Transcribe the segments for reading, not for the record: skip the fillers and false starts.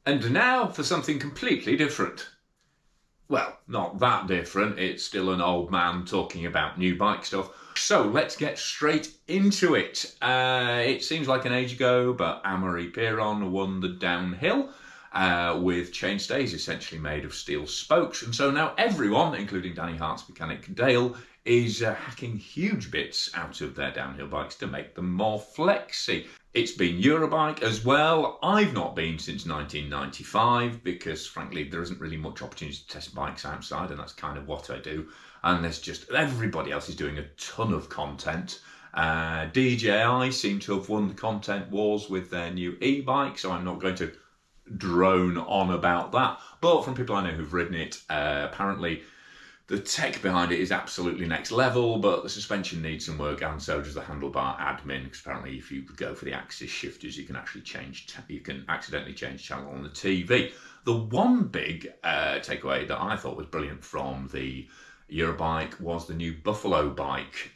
And now for something completely different. Well, not that different, it's still an old man talking about new bike stuff. So let's get straight into it. It seems like an age ago, but Amaury Piron won the downhill with chainstays essentially made of steel spokes. And so now everyone, including Danny Hart's mechanic Dale, is hacking huge bits out of their downhill bikes to make them more flexy. It's been Eurobike as well. I've not been since 1995 because frankly there isn't really much opportunity to test bikes outside, and that's kind of what I do. And there's just everybody else is doing a ton of content. DJI seem to have won the content wars with their new e-bike, so I'm not going to drone on about that. But from people I know who've ridden it, apparently the tech behind it is absolutely next level, but the suspension needs some work, and so does the handlebar admin. Because apparently, if you go for the axis shifters, you can actually accidentally change channel on the TV. The one big takeaway that I thought was brilliant from the Eurobike was the new Buffalo bike,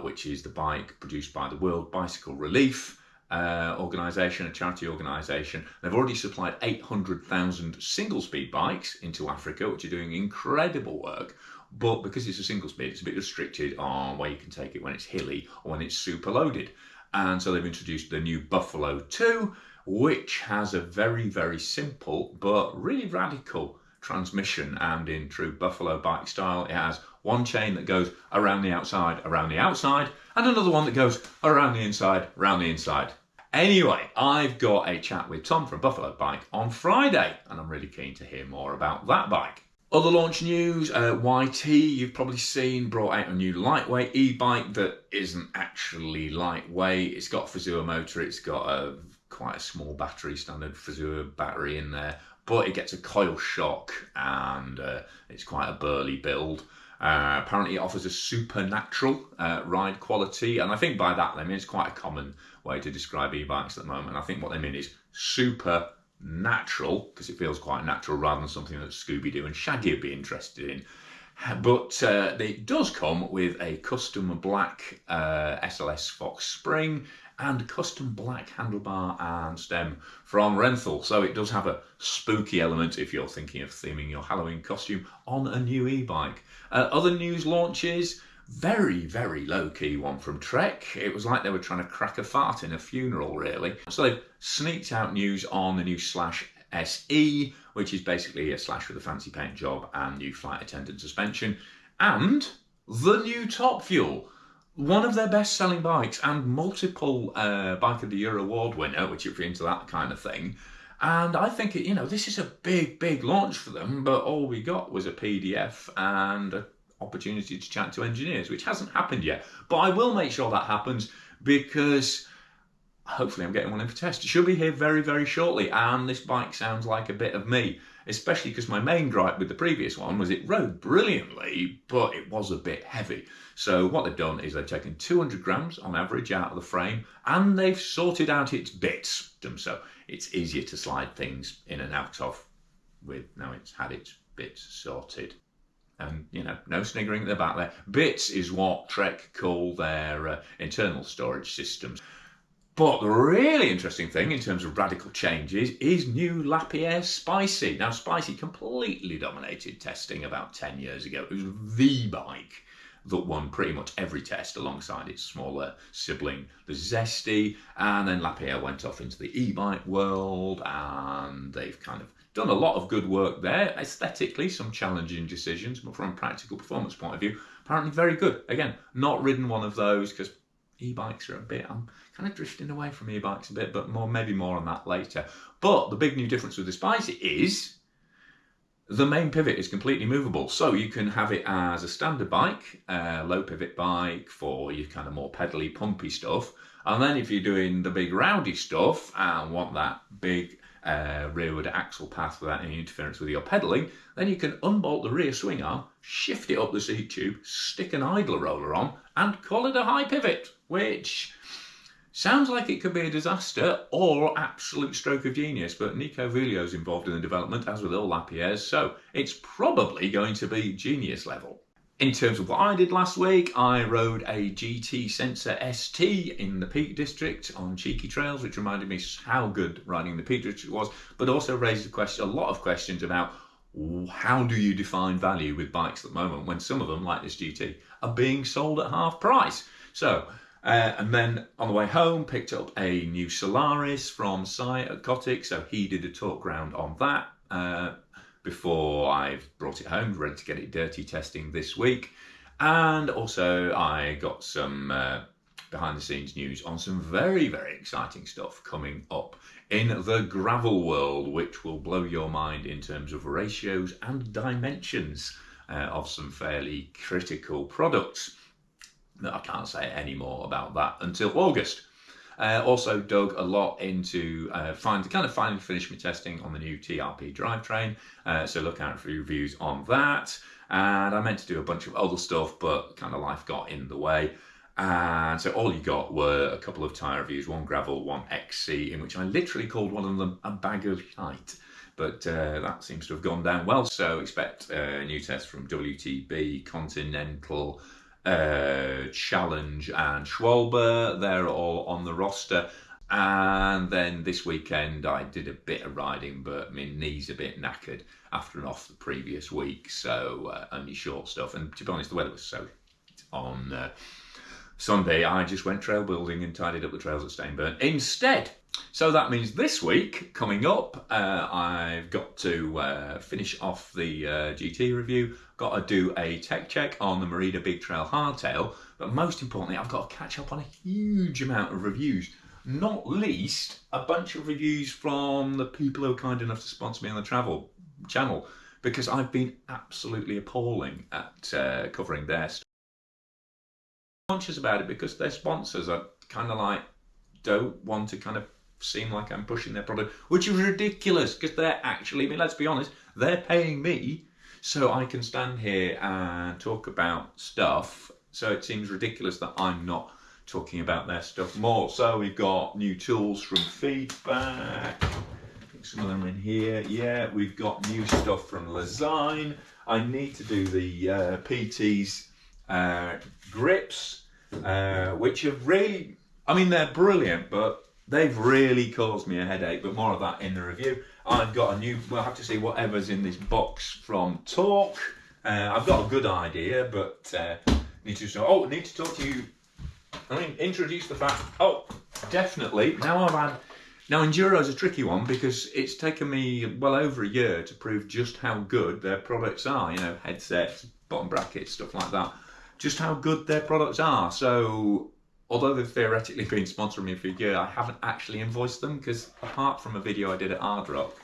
which is the bike produced by the World Bicycle Relief organisation, a charity organisation. They've already supplied 800,000 single-speed bikes into Africa, which are doing incredible work. But because it's a single speed, it's a bit restricted on where you can take it when it's hilly or when it's super loaded. And so they've introduced the new Buffalo 2, which has a very, very simple but really radical transmission. And in true Buffalo bike style, it has one chain that goes around the outside, and another one that goes around the inside. Anyway, I've got a chat with Tom from Buffalo Bike on Friday, and I'm really keen to hear more about that bike. Other launch news, YT, you've probably seen, brought out a new lightweight e-bike that isn't actually lightweight. It's got a Fazua motor, it's got quite a small battery, standard Fazua battery in there, but it gets a coil shock and it's quite a burly build. Apparently it offers a supernatural ride quality, and I think by that they mean it's quite a common way to describe e-bikes at the moment. I think what they mean is super natural, because it feels quite natural rather than something that Scooby-Doo and Shaggy would be interested in. But it does come with a custom black SLS Fox spring and custom black handlebar and stem from Renthal. So it does have a spooky element if you're thinking of theming your Halloween costume on a new e-bike. Other news launches, very, very low-key one from Trek. It was like they were trying to crack a fart in a funeral, really. So they've sneaked out news on the new Slash SE, which is basically a Slash with a fancy paint job and new flight attendant suspension, and the new Top Fuel, one of their best-selling bikes and multiple Bike of the Year award winner, which if you're into that kind of thing. And I think, this is a big, big launch for them, but all we got was a PDF and an opportunity to chat to engineers, which hasn't happened yet. But I will make sure that happens because hopefully I'm getting one in for test. It should be here very, very shortly, and this bike sounds like a bit of me, especially because my main gripe with the previous one was it rode brilliantly, but it was a bit heavy. So what they've done is they've taken 200 grams on average out of the frame, and they've sorted out its bits. So it's easier to slide things in and out of with now it's had its bits sorted. And, no sniggering at the back there. Bits is what Trek call their internal storage systems. But the really interesting thing in terms of radical changes is new Lapierre Spicy. Now, Spicy completely dominated testing about 10 years ago. It was the bike that won pretty much every test alongside its smaller sibling, the Zesty. And then Lapierre went off into the e-bike world, and they've kind of done a lot of good work there. Aesthetically, some challenging decisions, but from a practical performance point of view, apparently very good. Again, not ridden one of those because e-bikes are I'm kind of drifting away from e-bikes a bit, but maybe more on that later. But the big new difference with the Spicy is the main pivot is completely movable. So you can have it as a standard bike, low pivot bike for your kind of more pedally, pumpy stuff. And then if you're doing the big rowdy stuff and want that big rearward axle path without any interference with your pedalling, then you can unbolt the rear swing arm, shift it up the seat tube, stick an idler roller on, and call it a high pivot, which sounds like it could be a disaster or absolute stroke of genius, but Nico Vilio's involved in the development, as with all Lapierre's, so it's probably going to be genius level. In terms of what I did last week, I rode a GT Sensor ST in the Peak District on cheeky trails, which reminded me how good riding the Peak District was, but also raised a lot of questions about how do you define value with bikes at the moment when some of them, like this GT, are being sold at half price. So, and then on the way home, picked up a new Solaris from Si at Kotick, so he did a talk round on that. Before I've brought it home, ready to get it dirty testing this week. And also I got some behind the scenes news on some very, very exciting stuff coming up in the gravel world, which will blow your mind in terms of ratios and dimensions of some fairly critical products. I can't say any more about that until August. Also dug a lot into finally finished my testing on the new TRP drivetrain, so look out for reviews on that. And I meant to do a bunch of other stuff, but kind of life got in the way. And so all you got were a couple of tyre reviews, one gravel, one XC, in which I literally called one of them a bag of shite. But that seems to have gone down well, so expect a new test from WTB, Continental, Challenge and Schwalbe. They're all on the roster. And then this weekend I did a bit of riding, but my knee's a bit knackered after and off the previous week, so only short stuff. And to be honest, the weather was so on Sunday I just went trail building and tidied up the trails at Stainburn instead. So that means this week coming up, I've got to finish off the GT review, got to do a tech check on the Merida Big Trail Hardtail, but most importantly I've got to catch up on a huge amount of reviews, not least a bunch of reviews from the people who are kind enough to sponsor me on the travel channel, because I've been absolutely appalling at covering their stuff. I'm conscious about it because their sponsors are kind of like, don't want to kind of seem like I'm pushing their product, which is ridiculous because they're actually, I mean, let's be honest, they're paying me so I can stand here and talk about stuff. So it seems ridiculous that I'm not talking about their stuff more. So we've got new tools from Feedback. I think some of them are in here. Yeah, we've got new stuff from Lazine. I need to do the PT's grips, which have really, I mean, they're brilliant, but they've really caused me a headache, but more of that in the review. I've got a new, we'll have to see whatever's in this box from Torque. I've got a good idea, but need to talk to you. I mean, introduce the fact, definitely. Now Enduro's a tricky one because it's taken me well over a year to prove just how good their products are, you know, headsets, bottom brackets, stuff like that. Just how good their products are. So, although they've theoretically been sponsoring me for a year, I haven't actually invoiced them because apart from a video I did at Hard Rock,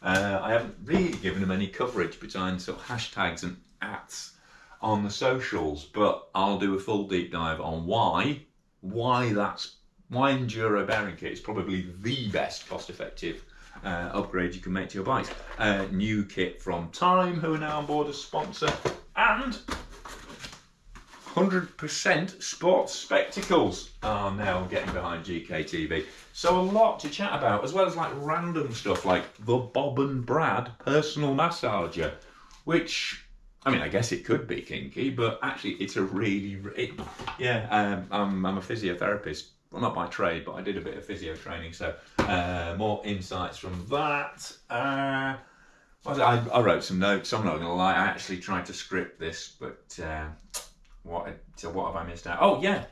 I haven't really given them any coverage behind sort of hashtags and ats on the socials. But I'll do a full deep dive on why Enduro bearing kit is probably the best cost-effective upgrade you can make to your bikes. New kit from Time, who are now on board as sponsor, and 100% sports spectacles are now getting behind GKTV. So a lot to chat about, as well as like random stuff like the Bob and Brad personal massager, which, I mean, I guess it could be kinky, but actually it's a really, I'm a physiotherapist. Well, not by trade, but I did a bit of physio training, so more insights from that. I wrote some notes, I'm not going to lie, I actually tried to script this, but what have I missed out? Oh yeah,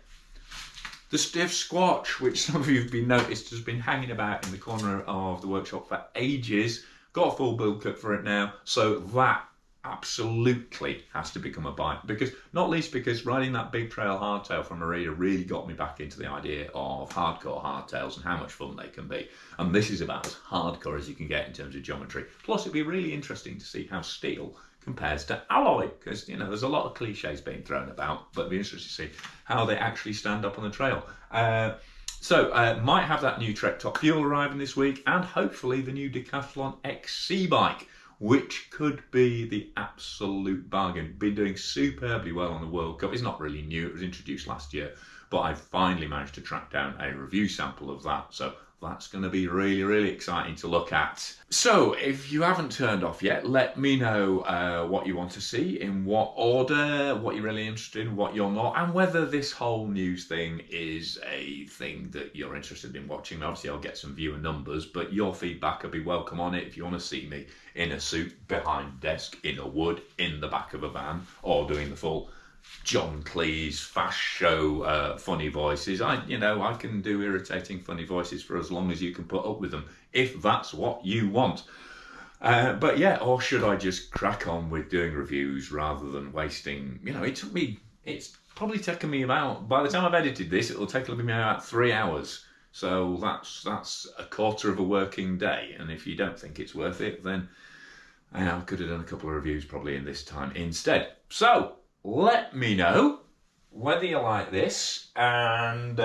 the stiff squatch, which some of you have been noticed has been hanging about in the corner of the workshop for ages. Got a full build kit for it now, so that absolutely has to become a bike, because not least because riding that big trail hardtail from Merida really got me back into the idea of hardcore hardtails and how much fun they can be, and this is about as hardcore as you can get in terms of geometry. Plus it'd be really interesting to see how steel compares to alloy, because you know there's a lot of cliches being thrown about, but it'd be interesting to see how they actually stand up on the trail. So might have that new Trek Top Fuel arriving this week, and hopefully the new Decathlon XC bike, which could be the absolute bargain. Been doing superbly well on the World Cup. It's not really new, it was introduced last year, but I finally managed to track down a review sample of that, so that's going to be really, really exciting to look at. So if you haven't turned off yet, let me know what you want to see, in what order, what you're really interested in, what you're not, and whether this whole news thing is a thing that you're interested in watching. Obviously, I'll get some viewer numbers, but your feedback will be welcome on it. If you want to see me in a suit, behind a desk, in a wood, in the back of a van, or doing the full John Cleese fast show funny voices, I can do irritating funny voices for as long as you can put up with them, if that's what you want. But yeah, or should I just crack on with doing reviews rather than wasting, it's probably taken me about, by the time I've edited this, it'll take me about 3 hours. So that's a quarter of a working day. And if you don't think it's worth it, then I could have done a couple of reviews probably in this time instead. So let me know whether you like this, and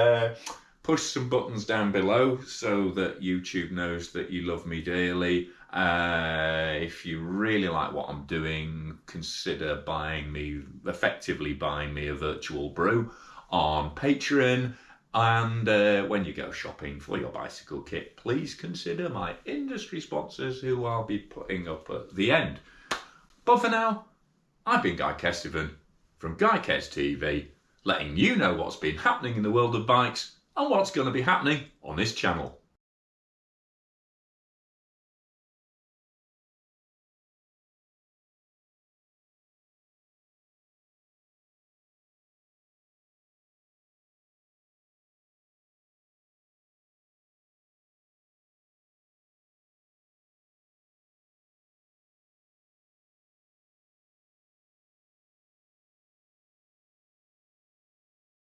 push some buttons down below so that YouTube knows that you love me dearly. If you really like what I'm doing, consider effectively buying me a virtual brew on Patreon. And when you go shopping for your bicycle kit, please consider my industry sponsors, who I'll be putting up at the end. But for now, I've been Guy Kestevan from Guy Kes TV, letting you know what's been happening in the world of bikes and what's going to be happening on this channel.